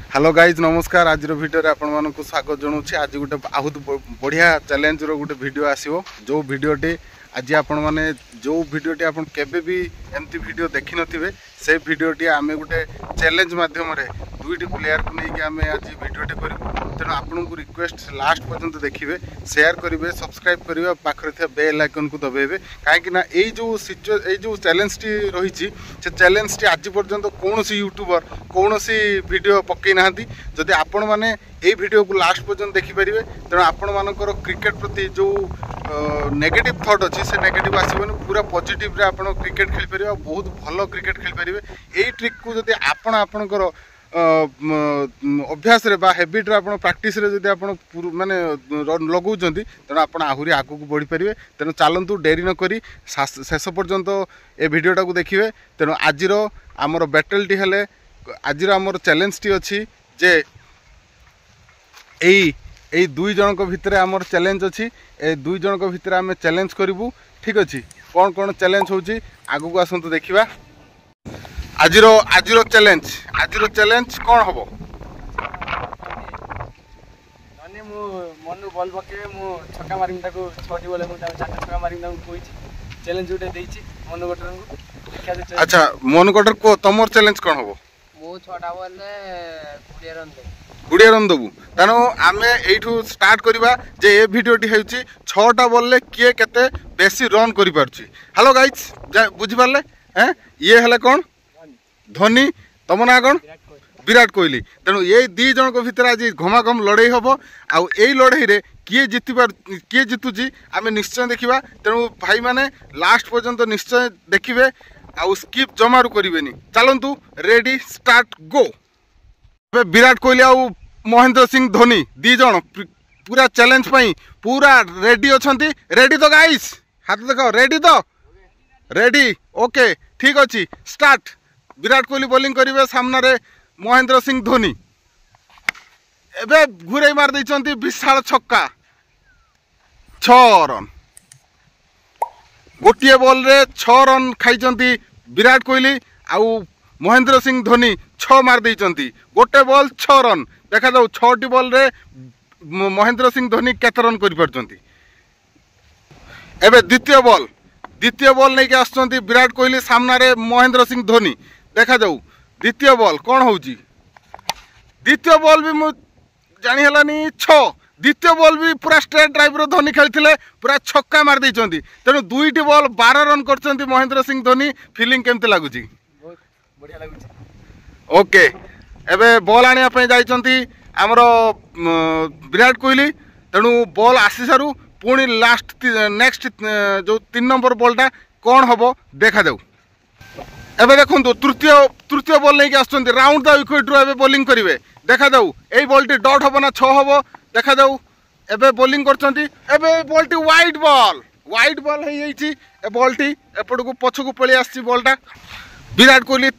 Hello guys नमस्कार। आज video रे आपण मानक स्वागत जनाऊँ। आज गोटे बहुत बढ़िया चैलेंज रो गोटे वीडियो आसीबो। जो वीडियोटी आज आपण माने जो वीडियोटी आपण केबे भी एमती वीडियो देखि नथिबे से वीडियोटी आमे गोटे चैलेंज माध्यम रे दुईटी प्लेयर को लेके आमे आज वीडियोटी करिवो। तेणु आपन को रिक्वेस्ट लास्ट पर्यंत देखिए, शेयर करेंगे, सब्सक्राइब करेंगे, पाखरे थे बेल आइकन को दबाइबे। कहीं जो चैलेंज टी रही से चैलेंज टी आज पर्यंत कौन सी यूट्यूबर कौन सी वीडियो पकई ना। जदि आपण मैंने ये वीडियो को लास्ट पर्यंत देखिपारे तेणु आपण मानकर क्रिकेट प्रति जो नेगेटिव थॉट अच्छी से नेगेटिव आसबन, पूरा पॉजिटिव रे आपण क्रिकेट खेल पारे, बहुत भल क्रिकेट खेल पारे। यही ट्रिक को जदि आपण आपणकर अभ्यास रे बा हैबिट रे आपण प्रैक्टिस रे जदि आपण माने लगाउछंती तेणु आपण आहुरी आगु को बढ़ी पारे। तेणु चलतु डेरी न करी शेष पर्यंत ए वीडियोटा को देखिए। तेणु आजिर आमर बैटल टी हेले आजिर आमर चैलेंज टी अच्छी जे एई दुई जनक भितर आमर चैलेंज अच्छी। ए दुई जनक भितर आम चैलेंज करूँ। ठीक अच्छे कौन कौन चैलेंज होची आगु को आसतु देखा। आजिर चैलेंज कौन हम मन बल पके छक्का मारिम ताको 6टी बोले चारटा छक्का मारिम ताको चैलेंज गोटे देछि मन गटर को। अच्छा मन गटर को तमर चैलेंज कौन हम? मो 6टा बोले 20 रन देबू। तेणु आम यू स्टार्ट करवा जे ए भिडटी हो 6टा बॉल किए केते बेसी रन कर पार्ची। हेलो गाइज बुझिपारे हैं ये हेले कौन? धोनी। तुम ना कौन? विराट कोहली। तेणु ये दी जन भितर आज घमाघम लड़ाई हम। आउ यही लड़ाई रे किए जितुची आम निश्चय देखा। तेणु भाई माने लास्ट पर्यंत निश्चय देखिए, आउ स्किप जमारू करेनि। चलतु रेडी स्टार्ट गो। विराट कोहली आउ महेंद्र सिंह धोनी दी जन पूरा चैलेंज पाई पूरा रेडी अछंती। रेडी तो गाइस हाथ देखो, रेडी तो रेडी ओके ठीक अच्छी स्टार्ट। विराट कोहली बॉलिंग करेंगे सामने रे महेंद्र सिंह धोनी। एबे घुरे मार देइछंती विशाल छक्का 6 रन। गोटे बॉल रे 6 रन खाइछंती विराट कोहली आउ महेंद्र सिंह धोनी 6 मार देइछंती। गोटे बॉल 6 रन। देखा जाऊ 6टी बॉल रे महेंद्र सिंह धोनी केते रन करि परछंती। एबे द्वितीय बॉल नहीं के आछंती विराट कोहली सामने रे महेंद्र सिंह धोनी। देखा जाऊ द्वितीय बॉल कौन होउची। द्वितीय बॉल भी मु जानी हलानी 6। द्वितीय बॉल भी पूरा स्ट्रेट ड्राइव रो धोनी खेलथिले, पूरा छक्का मार देइछंती। तेनु दुईटी बॉल 12 रन करछंती महेंद्र सिंह धोनी। फीलिंग केमते लागुची? बहुत बढ़िया लागुची। ओके एबे बॉल आनिया पई जाइछंती हमरो विराट कोहली। तेनु बॉल आसी सारू पुणी लास्ट नेक्स्ट जो 3 नंबर बॉलटा कौन हम देखा जाऊ। एबे देखंतु तृतीय बॉल नहीं के आछंती राउंड द विकेट रो एबे बॉलिंग करिवे। देखा जाऊ एई बॉलटी डॉट हबो ना 6 हबो। देखा जाऊ एबे बॉलिंग करछंती। एबे बॉलटी वाइड बॉल हे जाईची। ए बॉलटी एपड़ को पछ को पळी आछि बॉलटा। विराट कोहली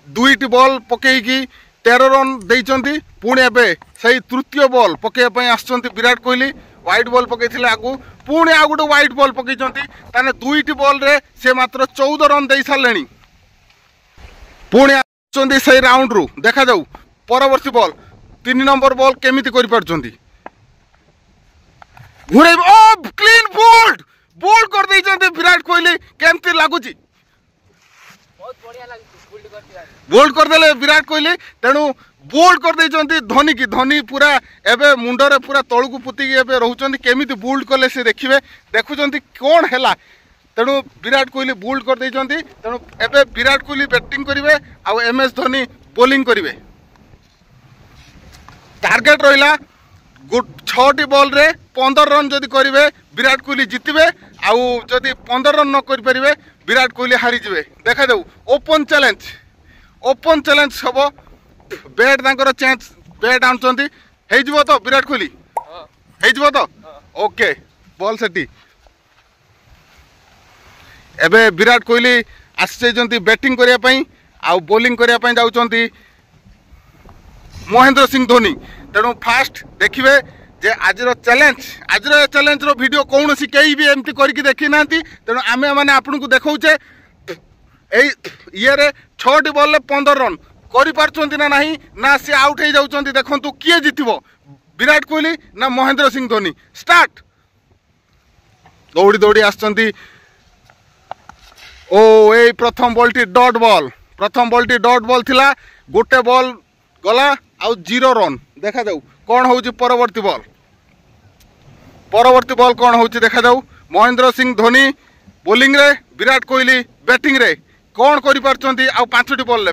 दुईटी बॉल पकेईकी 13 रन देइछंती। पुणी एबे सही तृतीय बॉल पकेया पई आछंती विराट कोहली। व्हाइट बॉल पकेइथिले आगु, पुणी आ गुटे व्हाइट बॉल पकेइछंती। ताने दुईटी बॉल रे से मात्र 14 रन देइ सारलेनी। पुणी आछंती सही राउंड रु। देखा जाऊ परवर्ती बॉल 3 नंबर बॉल केमिति करि परछंती। घुरे ओ क्लीन बोल्ड कर देइछंती विराट कोहली। केमिति लागुची? बहुत बढ़िया लागुची। बोल्ड कर देले विराट कोहली। तेणु बोल्ड कर देइछंती धोनी की। धोनी पूरा एबे मुंडरे पूरा तळु को पुती एबे रहउछंती केमिति बोल्ड कले से देखिबे। देखुछंती कोन हैला। तेणु विराट कोहली बोल्ड कर देइछंती। तेणु एबे विराट कोहली बैटिंग करिवे आ एमएस धोनी बॉलिंग करिवे। टार्गेट रहिला 6टी बॉल रे 15 रन जदि करिवे विराट कोहली जितिबे। आउ जदि 15 रन न करि परिबे विराट कोहली हारी जिवे। देखा जाऊ ओपन चैलेंज हबो। बैट तांकर चेंज बैट आनछंती हे जिवो तो विराट कोहली हे जिवो तो ओके बॉल सेटी। एबे विराट कोहली आसी बैटिंग करिया पई आउ बॉलिंग करिया पई जाउछंती महेंद्र सिंह धोनी। तेणु फास्ट देखिए जे आजर चैलेंज रो वीडियो कौन सी कहीं भी एमती करके देखी ना। तेणु आमे माने आपन को देखौचे ए 6टी बॉल 15 रन କରିପାରୁଛନ୍ତି ନା ନାହିଁ ନା ସେ ଆଉଟ୍ ହେଇଯାଉଛନ୍ତି। ଦେଖନ୍ତୁ କିଏ ଜିତିବ, ବିରାଟ କୋହଲି ନା ମହେନ୍ଦ୍ର ସିଂ ଧୋନି। ଷ୍ଟାର୍ଟ। ଦୌଡ଼ି ଦୌଡ଼ି ଆସିଛନ୍ତି। ଓ ଏଇ ପ୍ରଥମ ବଲ୍ଟି ଡଟ୍ ବଲ୍, ପ୍ରଥମ ବଲ୍ଟି ଡଟ୍ ବଲ୍ ଥିଲା। ଗୋଟେ ବଲ୍ ଗଲା ଆଉ 0 ରନ୍। ଦେଖାଯାଉ କ'ଣ ହେଉଛି ପରବର୍ତ୍ତୀ ବଲ୍। ପରବର୍ତ୍ତୀ ବଲ୍ କ'ଣ ହେଉଛି ଦେଖାଯାଉ। ମହେନ୍ଦ୍ର ସିଂ ଧୋନି ବୋଲିଂରେ, ବିରାଟ କୋହଲି ବ୍ୟାଟିଂରେ କ'ଣ କରିପାରୁଛନ୍ତି। ଆଉ 5ଟି ବଲ୍ରେ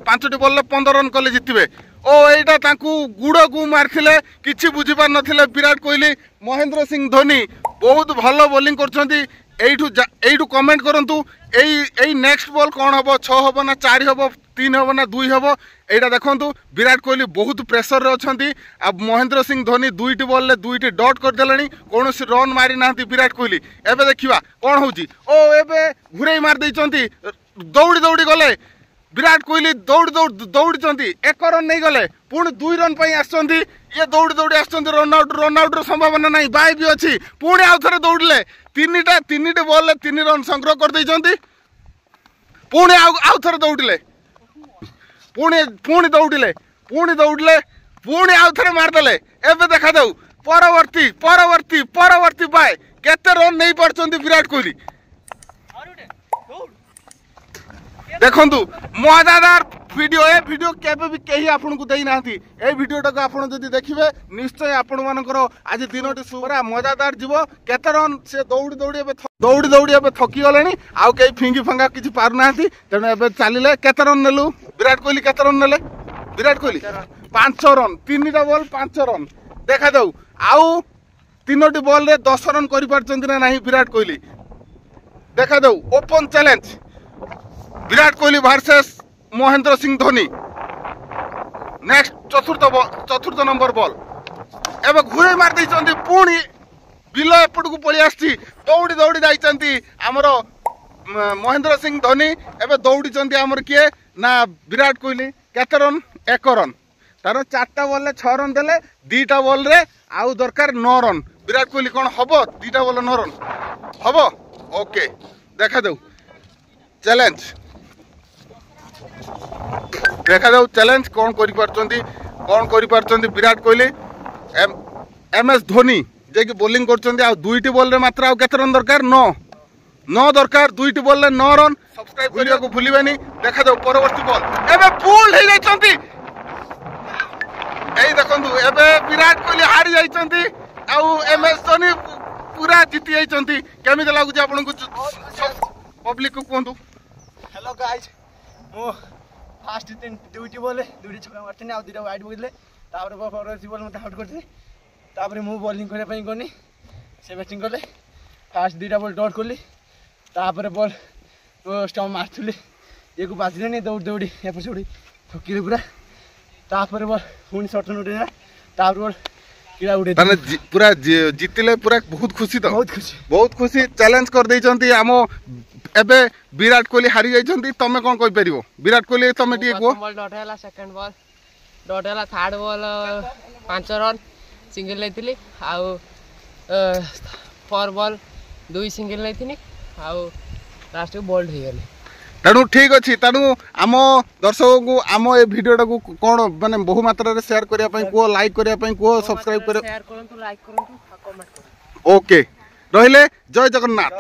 15 ରନ୍ କଲେ ଜିତିବେ। ଓ ଏଇଟା ତାଙ୍କୁ ଗୁଡ଼କୁ ମାରିଥିଲେ, କିଛି ବୁଝିପାରୁନଥିଲେ ବିରାଟ କୋହଲି। ମହେନ୍ଦ୍ର ସିଂ ଧୋନି ବହୁତ ଭଲ ବୋଲିଂ କରୁଛନ୍ତି। এইটু কমেন্ট করন্তু এই নেক্সট বল কোণ হব, 6 হব না 4 হব, 3 হব না 2 হব। এইটা দেখন্তু বিরাট কোহলি বহুত প্রেসর অছন্তি। আর মহেন্দ্র সিং ধোনি 2টি বললে 2টি ডট করদেলেনি, কোনসি রান মারি নাহান্তি বিরাট কোহলি। এবে দেখিবা কোণ হউচি। ও এবে ঘুরাই মারি দেইছন্তি, দৌড়ি দৌড়ি গলে বিরাট কোহলি দৌড়িছন্তি। 1 ରନ୍ ନେଇ ଗଲେ, ପୁଣି 2 ରନ୍ ପାଇଁ ଆସିଛନ୍ତି। ଇଏ ଦୌଡ଼ି ଦୌଡ଼ି ଆସିଛନ୍ତି। ରନ୍ ଆଉଟ୍ର ସମ୍ଭାବନା ନାହିଁ, ବାଇ ବି ଅଛି। ପୁଣି ଆଉ ଥରେ ଦୌଡ଼ିଲେ, ତିନିଟି ବଲ୍ରେ 3 ରନ୍ ସଂଗ୍ରହ କରିଦେଇଛନ୍ତି। ପୁଣି ଆଉ ଥରେ ଦୌଡ଼ିଲେ, ପୁଣି ଦୌଡ଼ିଲେ, ପୁଣି ଆଉ ଥରେ ମାରିଦେଲେ। ଏବେ ଦେଖାଯାଉ ପରବର୍ତ୍ତୀ ବାଏ କେତେ ରନ୍ ନେଇ ପାରୁଛନ୍ତି ବିରାଟ କୋହଲି। ଦେଖନ୍ତୁ ମଜାଦାର ভিডিও, এ ভিডিও কেবে বি কেহি আপনাকে দেই নাহান্তি। এই ভিডিওটাকে আপনার যদি দেখবে নিশ্চয় আপনার আজ দিনটি পুরা মজাদার যাব। কেতে রন সে দৌড়ি দৌড়ি এবে থকি গলে, আউ কেই ফিঙ্গি ফাঙ্গা কিছু পারু নাহান্তি। তেণু এবে চালিলে। কেতে রন নেলু বিরাট কোহলি, কেতে রন নেলে বিরাট কোহলি? 5 রন। 3টা বল 5 রন। দেখা যাও আউ 3টি বলরে 10 রন করে পারছন্তি না নাই বিরাট কোহলি। দেখা যাও open challenge Virat Kohli versus Mahendra Singh Dhoni. Next চতুর্থ নম্বর বল। এবে ঘুরে মারি দিয়েছেন, পুଣି বিল এপটକୁ পড়ি আসছি। দৌড়ি দৌড়ি যাইছেন আমার মহেন্দ্র সিং ধোনি। এবে দৌড়িছেন আমার কিয়ে না বিরাট কোহলি। কেতে রন? 1 রন। তার 4টা বললে 6 রন দেলে, 2টা বলরে আউ দরকার 9 রন। বিরাট কোহলি কোণ হব? 2টা বলে 9 রন হব? ওকে দেখা যাও চ্যালেঞ্জ। দেখা যাও চ্যালেঞ্জ কোণ করিপারছন্তি বিরাট কোহলি। MS ধোনি যে কি বোলিং করছন্তি। আর 2টি বলরে মাত্র আর কেতে রন দরকার? 9 দরকার। 2টি বললে 9 রন। সবসক্রাইব করিବାକୁ ভুলিবেনি। দেখা যাও পরবর্তী বল। এবে পুল হই যাইছন্তি। এই দেখন্তু এবে বিরাট কোহলি হারি যাইছন্তি। আর MS ধোনি পুরা জিতি যাইছন্তি। কেমিতি লাগুছি আপনাଙ୍କୁ পব্লিক কো কোন্তু? हेलो गाइस, मो फास्ट 2टी बॉल 2टी छक्का मारथिनी, आ 2टा वाइड पकड़ले। तापर परवर्ती बॉल मते आउट करथिले। तापर मु बॉलिंग करे पई गनी, से बैटिंग करले। फास्ट 2टा बॉल डॉट करली। तापर बॉल स्टम्प मारथिले, ये को बाजलेनी। दौड़ी एपर छोड़ी थकिले पूरा। तापर बॉल पुनी शॉट उठे। तापर बॉल किड़ा उठे। माने पूरा जितिले, पूरा बहुत खुशी। तो बहुत खुशी चैलेंज कर देइचंती। आमो एबे विराट कोहली हारी जाइछंती। तमे कोन कहि परिबो? विराट कोहली तमे टी को बॉल डॉट हैला, सेकंड बॉल डॉट हैला, थर्ड बॉल 5 रन सिंगल लेथिली। आउ 4 बॉल 2 सिंगल लेथिनी। आउ लास्ट बोल्ड हे गेले। तेणु ठीक अच्छी। तेणु आम दर्शक को आम ए भिडियोटा को कौन माने बहु मात्रा शेयर करने कह, लाइक करने कह, सब्सक्राइब कर, शेयर करंतु, लाइक करंतु, कमेंट करंतु। ओके रहिले। जय जगन्नाथ।